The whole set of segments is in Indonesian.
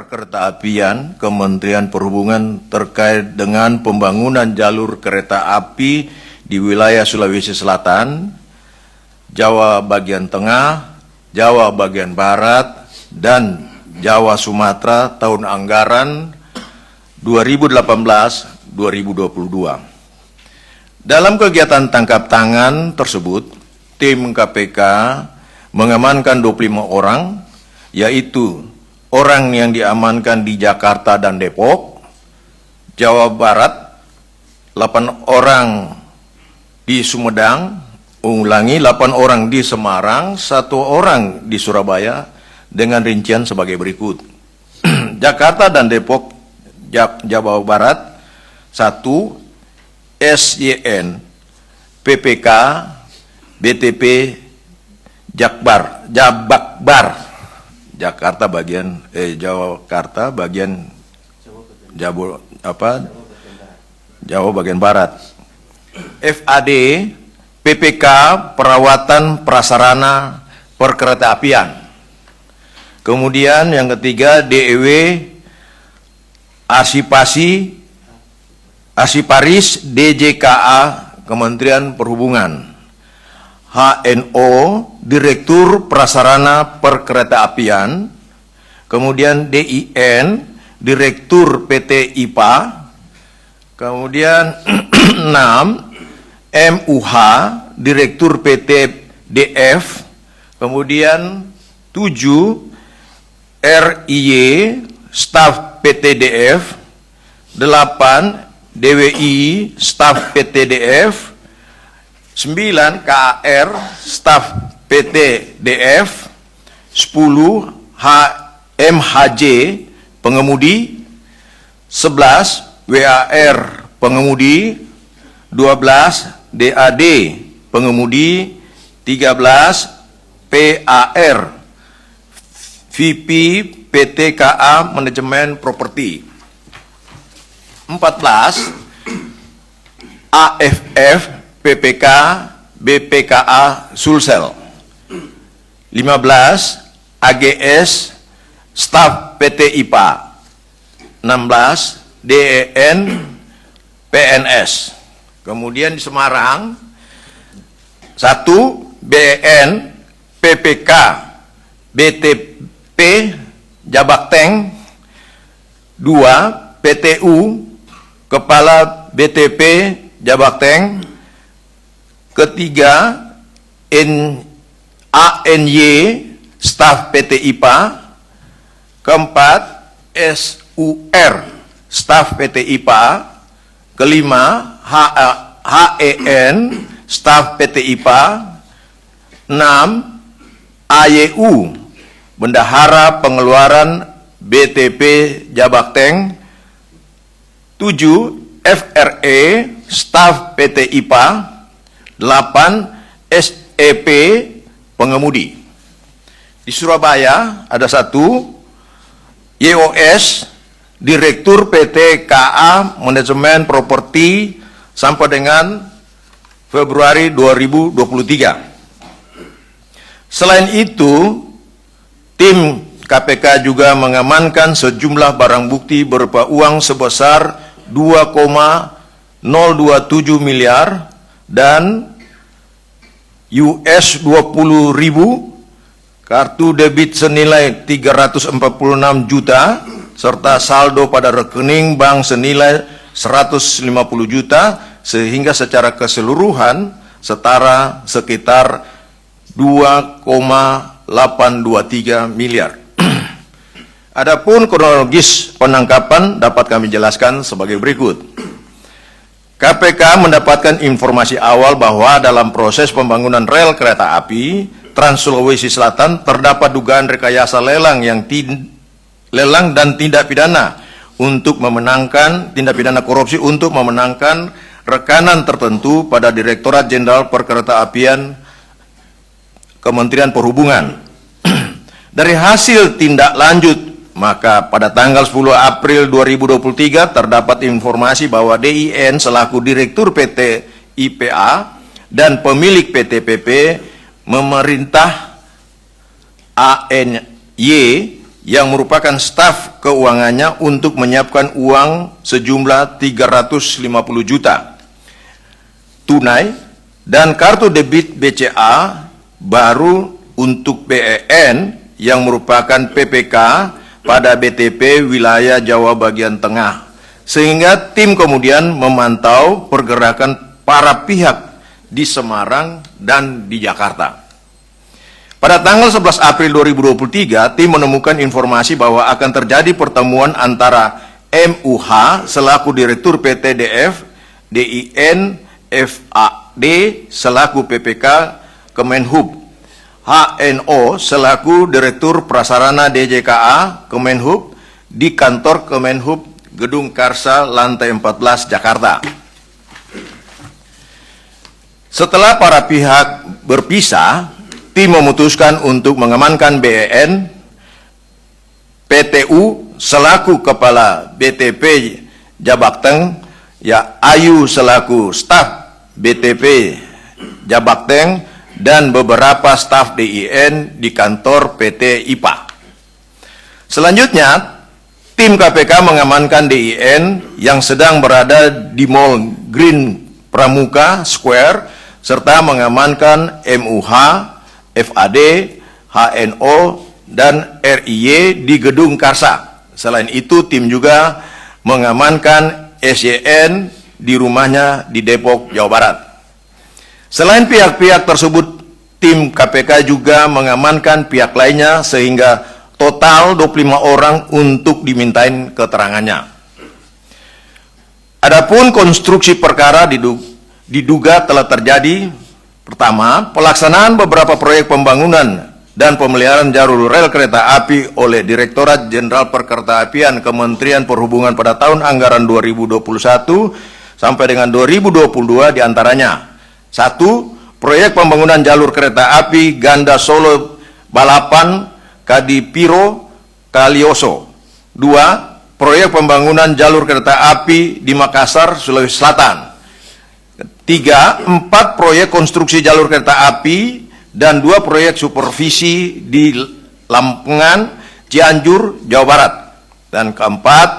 Perkeretaapian Kementerian Perhubungan terkait dengan pembangunan jalur kereta api di wilayah Sulawesi Selatan, Jawa bagian tengah, Jawa bagian barat, dan Jawa Sumatera tahun anggaran 2018-2022. Dalam kegiatan tangkap tangan tersebut, tim KPK mengamankan 25 orang, yaitu orang yang diamankan di Jakarta dan Depok, Jawa Barat, 8 orang di Sumedang, 8 orang di Semarang, 1 orang di Surabaya, dengan rincian sebagai berikut. Jakarta dan Depok, Jawa Barat, 1, SYN, PPK, BTP, Jabakbar, Jakarta bagian Jakarta bagian Jawa bagian barat. FAD, PPK, perawatan prasarana perkeretaapian. Kemudian yang ketiga, DEW, Arsiparis DJKA Kementerian Perhubungan. HNO, Direktur Prasarana Perkeretaapian. Kemudian DIN, Direktur PT IPA. Kemudian 6, MUH, Direktur PT DF. Kemudian 7, RIY, Staf PT DF. 8, DWI, Staf PT DF. 9, KAR, Staf PT DF. 10, MHJ, pengemudi. 11, WAR, pengemudi. 12, DAD, pengemudi. 13, PAR, VP PT KA Manajemen Properti. 14, AFF, PPK, BPKA Sulsel. 15, AGS, Staf PT IPA. 16, DEN, PNS. Kemudian di Semarang, 1, BEN, PPK, BTP, Jabakteng. 2, PTU, Kepala BTP, Jabakteng. Ketiga, ANY, Staf PT IPA. Keempat, SUR, Staf PT IPA. Kelima, HEN, Staf PT IPA. 6, AYU, Bendahara Pengeluaran BTP Jabakteng. 7, FRE, Staf PT IPA. 8, SEP, pengemudi. Di Surabaya ada 1, YOS, Direktur PT KA Manajemen Properti sampai dengan Februari 2023. Selain itu, tim KPK juga mengamankan sejumlah barang bukti berupa uang sebesar 2,027 miliar dan US 20.000, kartu debit senilai 346 juta, serta saldo pada rekening bank senilai 150 juta, sehingga secara keseluruhan setara sekitar 2,823 miliar. Adapun kronologis penangkapan dapat kami jelaskan sebagai berikut. KPK mendapatkan informasi awal bahwa dalam proses pembangunan rel kereta api Trans Sulawesi Selatan terdapat dugaan rekayasa lelang dan tindak pidana untuk memenangkan tindak pidana korupsi untuk memenangkan rekanan tertentu pada Direktorat Jenderal Perkeretaapian Kementerian Perhubungan. Dari hasil tindak lanjut, maka pada tanggal 10 April 2023 terdapat informasi bahwa DIN selaku Direktur PT IPA dan pemilik PT PP memerintah ANY yang merupakan staf keuangannya untuk menyiapkan uang sejumlah 350 juta tunai dan kartu debit BCA baru untuk BEN yang merupakan PPK pada BTP wilayah Jawa bagian tengah, sehingga tim kemudian memantau pergerakan para pihak di Semarang dan di Jakarta. Pada tanggal 11 April 2023, tim menemukan informasi bahwa akan terjadi pertemuan antara MUH selaku Direktur PT DF, DIN, FAD selaku PPK Kemenhub, HNO selaku Direktur Prasarana DJKA Kemenhub di kantor Kemenhub Gedung Karsa lantai 14 Jakarta. Setelah para pihak berpisah, tim memutuskan untuk mengamankan BEN, PTU selaku Kepala BTP Jabakteng, Ayu selaku staf BTP Jabakteng, dan beberapa staf DIN di kantor PT IPA. Selanjutnya, tim KPK mengamankan DIN yang sedang berada di Mall Green Pramuka Square, serta mengamankan MUH, FAD, HNO, dan RIY di Gedung Karsa. Selain itu, tim juga mengamankan SYN di rumahnya di Depok, Jawa Barat. Selain pihak-pihak tersebut, tim KPK juga mengamankan pihak lainnya sehingga total 25 orang untuk dimintain keterangannya. Adapun konstruksi perkara diduga telah terjadi. Pertama, pelaksanaan beberapa proyek pembangunan dan pemeliharaan jalur rel kereta api oleh Direktorat Jenderal Perkeretaapian Kementerian Perhubungan pada tahun anggaran 2021 sampai dengan 2022 diantaranya. 1. Proyek pembangunan jalur kereta api ganda Solo Balapan Kadipiro Kalioso. 2. Proyek pembangunan jalur kereta api di Makassar, Sulawesi Selatan. 3. 4 proyek konstruksi jalur kereta api dan 2 proyek supervisi di Lampungan, Cianjur, Jawa Barat. Dan keempat,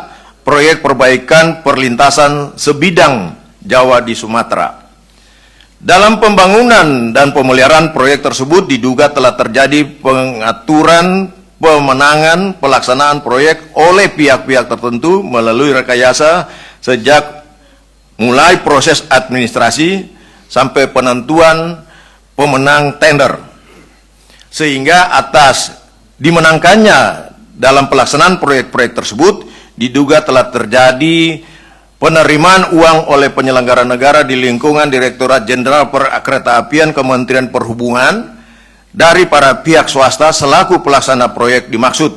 proyek perbaikan perlintasan sebidang Jawa di Sumatera. Dalam pembangunan dan pemeliharaan proyek tersebut diduga telah terjadi pengaturan pemenangan pelaksanaan proyek oleh pihak-pihak tertentu melalui rekayasa sejak mulai proses administrasi sampai penentuan pemenang tender, sehingga atas dimenangkannya dalam pelaksanaan proyek-proyek tersebut diduga telah terjadi penerimaan uang oleh penyelenggara negara di lingkungan Direktorat Jenderal Perkeretaapian Kementerian Perhubungan dari para pihak swasta selaku pelaksana proyek dimaksud,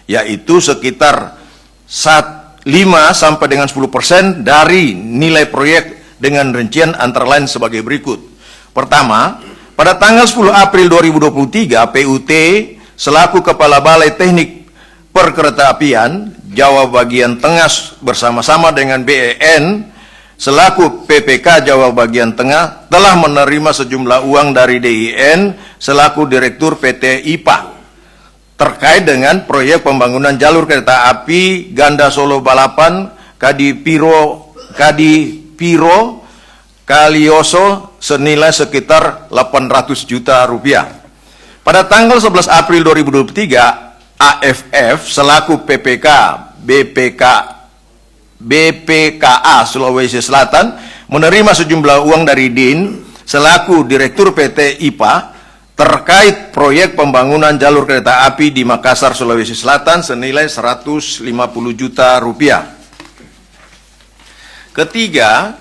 yaitu sekitar 5 sampai dengan 10% dari nilai proyek dengan rincian antara lain sebagai berikut. Pertama, pada tanggal 10 April 2023, PUT selaku Kepala Balai Teknik Perkeretaapian Jawa bagian tengah bersama-sama dengan BEN selaku PPK Jawa bagian tengah telah menerima sejumlah uang dari DIN selaku Direktur PT IPA terkait dengan proyek pembangunan jalur kereta api ganda Solo Balapan Kadipiro Kalioso senilai sekitar 800 juta rupiah. Pada tanggal 11 April 2023, AFF selaku PPK BPKA Sulawesi Selatan menerima sejumlah uang dari DIN selaku Direktur PT IPA terkait proyek pembangunan jalur kereta api di Makassar, Sulawesi Selatan senilai 150 juta rupiah. Ketiga,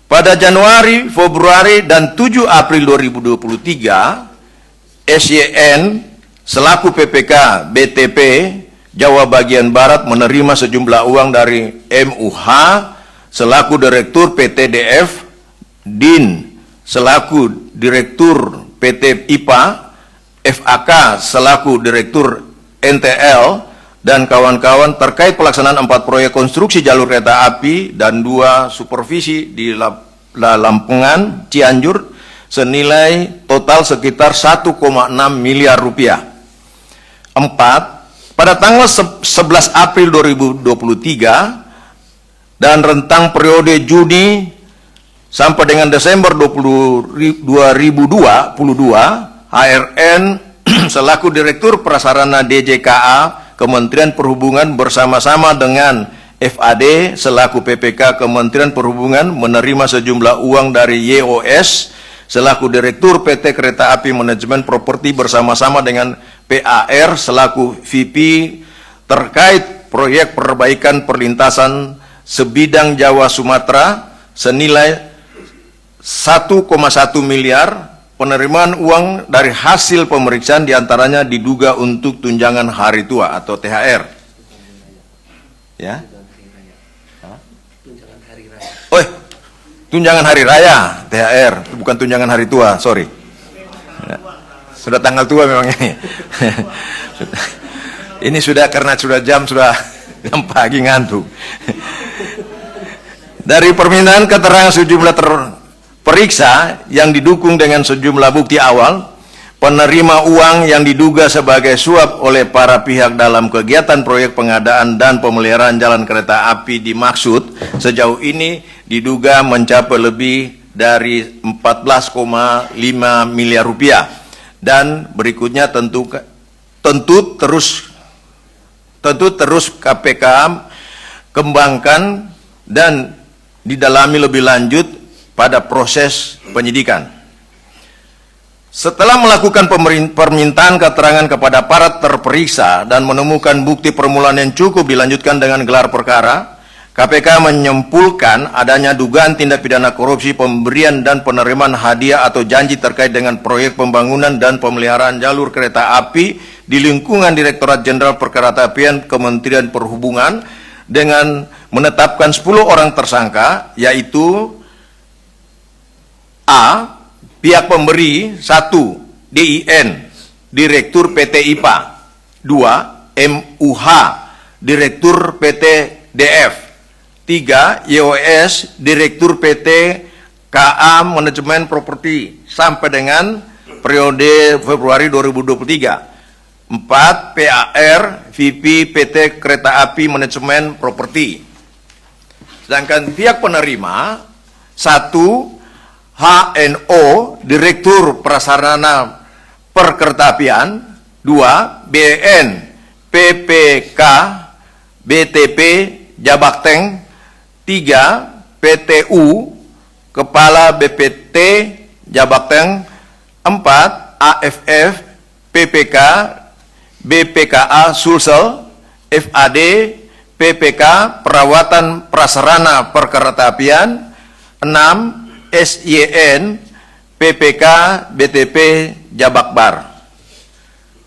pada Januari, Februari, dan 7 April 2023, SYN selaku PPK BTP Jawa bagian Barat menerima sejumlah uang dari MUH selaku Direktur PT DF, DIN selaku Direktur PT IPA, FAK selaku Direktur NTL, dan kawan-kawan terkait pelaksanaan 4 proyek konstruksi jalur kereta api dan 2 supervisi di Lampungan, Cianjur senilai total sekitar 1,6 miliar rupiah. pada tanggal 11 April 2023 dan rentang periode Juni sampai dengan Desember 2022, HRN selaku Direktur Prasarana DJKA Kementerian Perhubungan bersama-sama dengan FAD selaku PPK Kementerian Perhubungan menerima sejumlah uang dari YOS selaku Direktur PT Kereta Api Manajemen Properti bersama-sama dengan PAR selaku VP terkait proyek perbaikan perlintasan sebidang Jawa Sumatera senilai 1,1 miliar. Penerimaan uang dari hasil pemeriksaan diantaranya diduga untuk tunjangan hari tua atau THR. Ya. Oh, tunjangan hari raya, THR, bukan tunjangan hari tua, sorry. Ya. Sudah tanggal tua memang ini. Ini sudah karena sudah jam pagi ngantuk. Dari permintaan keterangan sejumlah periksa yang didukung dengan sejumlah bukti awal, penerima uang yang diduga sebagai suap oleh para pihak dalam kegiatan proyek pengadaan dan pemeliharaan jalan kereta api dimaksud sejauh ini diduga mencapai lebih dari 14,5 miliar rupiah. Dan berikutnya tentu terus KPK kembangkan dan didalami lebih lanjut pada proses penyidikan. Setelah melakukan permintaan keterangan kepada para terperiksa dan menemukan bukti permulaan yang cukup dilanjutkan dengan gelar perkara, KPK menyimpulkan adanya dugaan tindak pidana korupsi pemberian dan penerimaan hadiah atau janji terkait dengan proyek pembangunan dan pemeliharaan jalur kereta api di lingkungan Direktorat Jenderal Perkeretaapian Kementerian Perhubungan dengan menetapkan 10 orang tersangka, yaitu A. Pihak pemberi 1. DIN Direktur PT IPA, 2. MUH Direktur PT DF, 3. YOS Direktur PT KA Manajemen Properti sampai dengan periode Februari 2023, 4. PAR VP PT Kereta Api Manajemen Properti. Sedangkan pihak penerima 1. HNO Direktur Prasarana Perkeretaapian, 2. BN PPK BTP Jabakteng, 3. PTU Kepala BPT Jabakteng, 4. AFF PPK BPKA Sulsel, FAD PPK Perawatan Prasarana Perkeretaapian, 6. SYN PPK BTP Jabakbar.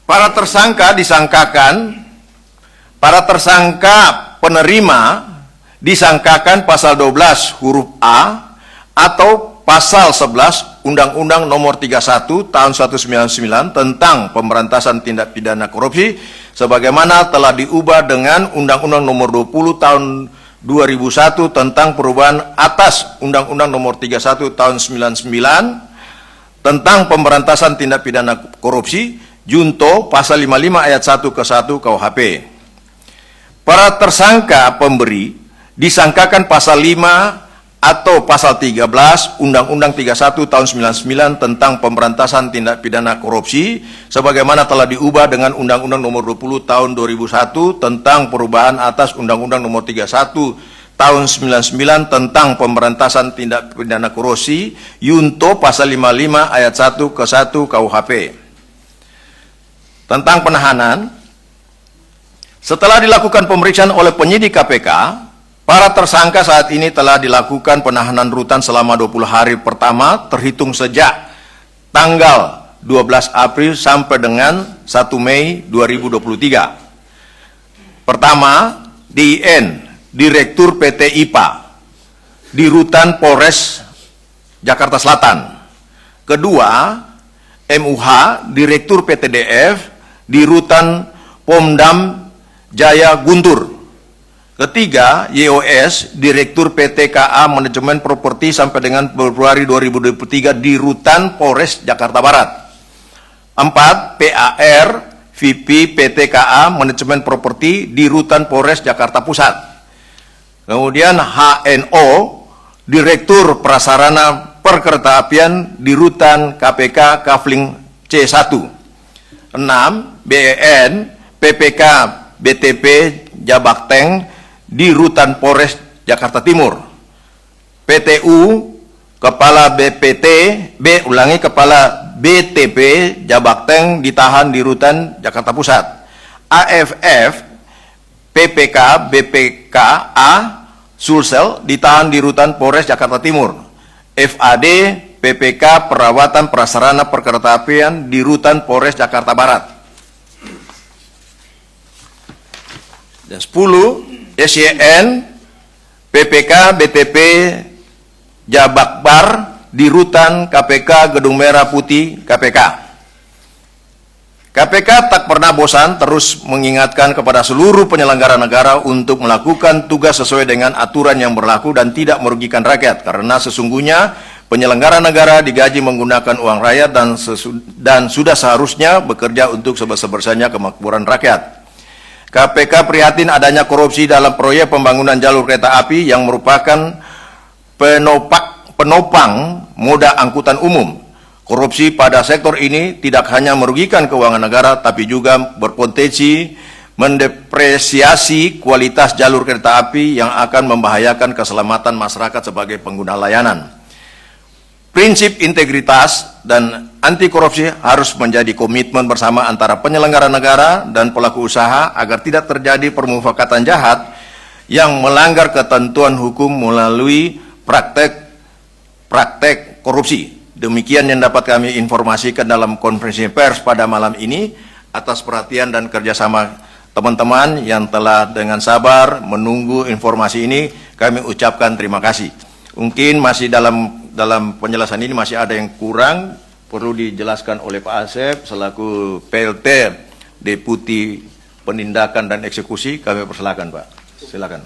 Para tersangka penerima disangkakan pasal 12 huruf A atau pasal 11 Undang-Undang Nomor 31 Tahun 1999 tentang Pemberantasan Tindak Pidana Korupsi sebagaimana telah diubah dengan Undang-Undang Nomor 20 Tahun 2001 tentang perubahan atas Undang-Undang Nomor 31 Tahun 1999 tentang Pemberantasan Tindak Pidana Korupsi Junto pasal 55 ayat 1 ke 1 KUHP. Para tersangka pemberi disangkakan pasal 5 atau pasal 13 Undang-Undang 31 Tahun 99 tentang Pemberantasan Tindak Pidana Korupsi sebagaimana telah diubah dengan Undang-Undang Nomor 20 Tahun 2001 tentang perubahan atas Undang-Undang Nomor 31 Tahun 99 tentang Pemberantasan Tindak Pidana Korupsi Junto pasal 55 ayat 1 ke 1 KUHP. Tentang penahanan, setelah dilakukan pemeriksaan oleh penyidik KPK, para tersangka saat ini telah dilakukan penahanan rutan selama 20 hari pertama terhitung sejak tanggal 12 April sampai dengan 1 Mei 2023. Pertama, DIN Direktur PT IPA di rutan Polres Jakarta Selatan. Kedua, MUH Direktur PT DF di rutan Pomdam Jaya Guntur. Ketiga, YOS Direktur PT KA Manajemen Properti sampai dengan Februari 2023 di rutan Polres Jakarta Barat. 4. PAR VP PT KA Manajemen Properti di Rutan Polres Jakarta Pusat. Kemudian HNO, Direktur Prasarana Perkeretaapian di Rutan KPK Kafling C1. 6. BEN, PPK BTP Jabakteng di Rutan Polres Jakarta Timur. PTU, Kepala Kepala BTP Jabakteng ditahan di Rutan Jakarta Pusat. AFF, PPK BPKA Sulsel ditahan di Rutan Polres Jakarta Timur. FAD, PPK Perawatan Prasarana Perkeretaapian di Rutan Polres Jakarta Barat. Dan 10. SYN, PPK BTP Jabakbar di Rutan KPK Gedung Merah Putih KPK. KPK tak pernah bosan terus mengingatkan kepada seluruh penyelenggara negara untuk melakukan tugas sesuai dengan aturan yang berlaku dan tidak merugikan rakyat, karena sesungguhnya penyelenggara negara digaji menggunakan uang rakyat dan sudah seharusnya bekerja untuk sebesar-besarnya kemakmuran rakyat. KPK prihatin adanya korupsi dalam proyek pembangunan jalur kereta api yang merupakan penopang moda angkutan umum. Korupsi pada sektor ini tidak hanya merugikan keuangan negara, tapi juga berpotensi mendepresiasi kualitas jalur kereta api yang akan membahayakan keselamatan masyarakat sebagai pengguna layanan. Prinsip integritas dan anti korupsi harus menjadi komitmen bersama antara penyelenggara negara dan pelaku usaha agar tidak terjadi permufakatan jahat yang melanggar ketentuan hukum melalui praktek korupsi. Demikian yang dapat kami informasikan dalam konferensi pers pada malam ini. Atas perhatian dan kerjasama teman-teman yang telah dengan sabar menunggu informasi ini, kami ucapkan terima kasih. Mungkin masih dalam penjelasan ini masih ada yang kurang, perlu dijelaskan oleh Pak Asep selaku PLT Deputi Penindakan dan Eksekusi. Kami persilakan Pak, silakan.